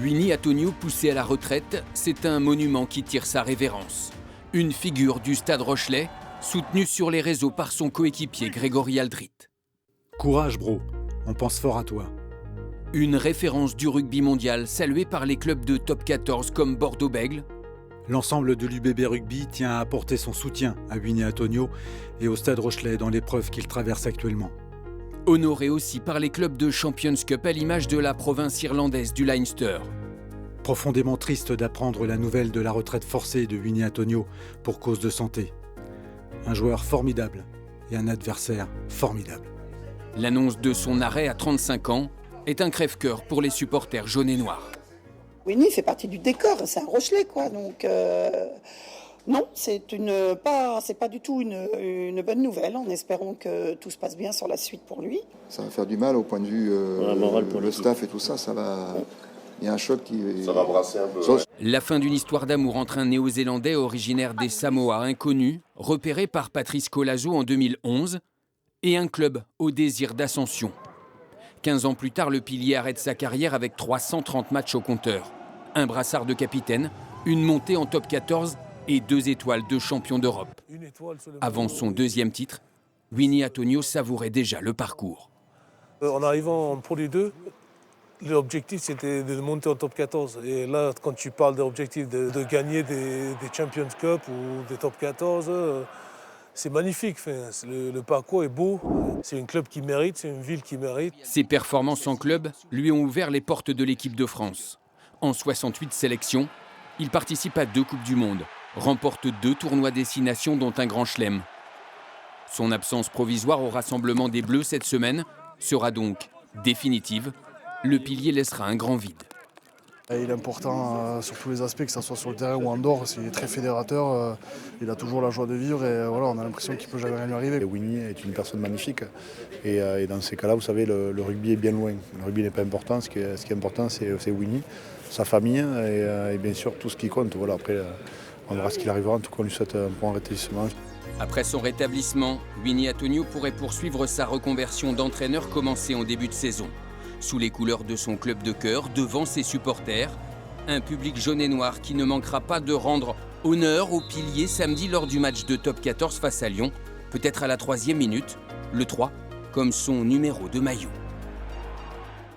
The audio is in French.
Winnie Antonio poussé à la retraite, c'est un monument qui tire sa révérence. Une figure du Stade Rochelais, soutenue sur les réseaux par son coéquipier Grégory Aldrit. Courage bro, on pense fort à toi. Une référence du rugby mondial saluée par les clubs de top 14 comme Bordeaux-Bègles. L'ensemble de l'UBB Rugby tient à apporter son soutien à Winnie Antonio et au Stade Rochelais dans l'épreuve qu'il traverse actuellement. Honoré aussi par les clubs de Champions Cup à l'image de la province irlandaise du Leinster. Profondément triste d'apprendre la nouvelle de la retraite forcée de Winnie Antonio pour cause de santé. Un joueur formidable et un adversaire formidable. L'annonce de son arrêt à 35 ans est un crève-cœur pour les supporters jaunes et noirs. Winnie fait partie du décor, c'est un Rochelais quoi, donc non, c'est pas du tout une bonne nouvelle, en espérant que tout se passe bien sur la suite pour lui. Ça va faire du mal au point de vue moral pour le staff et tout ça, il y a un choc qui... Ça va brasser un peu. La fin d'une histoire d'amour entre un Néo-Zélandais originaire des Samoa inconnu, repéré par Patrice Colazo en 2011, et un club au désir d'ascension. 15 ans plus tard, le pilier arrête sa carrière avec 330 matchs au compteur. Un brassard de capitaine, une montée en top 14 et 2 étoiles de champion d'Europe. Avant son deuxième titre, Winnie Antonio savourait déjà le parcours. En arrivant en Pro D2, l'objectif c'était de monter en top 14. Et là, quand tu parles de l'objectif de gagner des Champions Cup ou des top 14, c'est magnifique. Le parcours est beau, c'est un club qui mérite, c'est une ville qui mérite. Ses performances en club lui ont ouvert les portes de l'équipe de France. En 68 sélections, il participe à 2 Coupes du Monde, remporte 2 tournois destination dont un grand chelem. Son absence provisoire au rassemblement des Bleus cette semaine sera donc définitive. Le pilier laissera un grand vide. Il est important sur tous les aspects, que ce soit sur le terrain ou en dehors. C'est très fédérateur, il a toujours la joie de vivre et voilà, on a l'impression qu'il ne peut jamais rien lui arriver. Et Winnie est une personne magnifique et dans ces cas-là, vous savez, le rugby est bien loin. Le rugby n'est pas important, ce qui est important c'est Winnie, sa famille et bien sûr tout ce qui compte. Voilà, après, on verra ce qu'il arrivera, en tout cas on lui souhaite un bon rétablissement. Après son rétablissement, Winnie Antonio pourrait poursuivre sa reconversion d'entraîneur commencée en début de saison. Sous les couleurs de son club de cœur, devant ses supporters, un public jaune et noir qui ne manquera pas de rendre honneur au pilier samedi lors du match de top 14 face à Lyon, peut-être à la 3e minute, le 3, comme son numéro de maillot.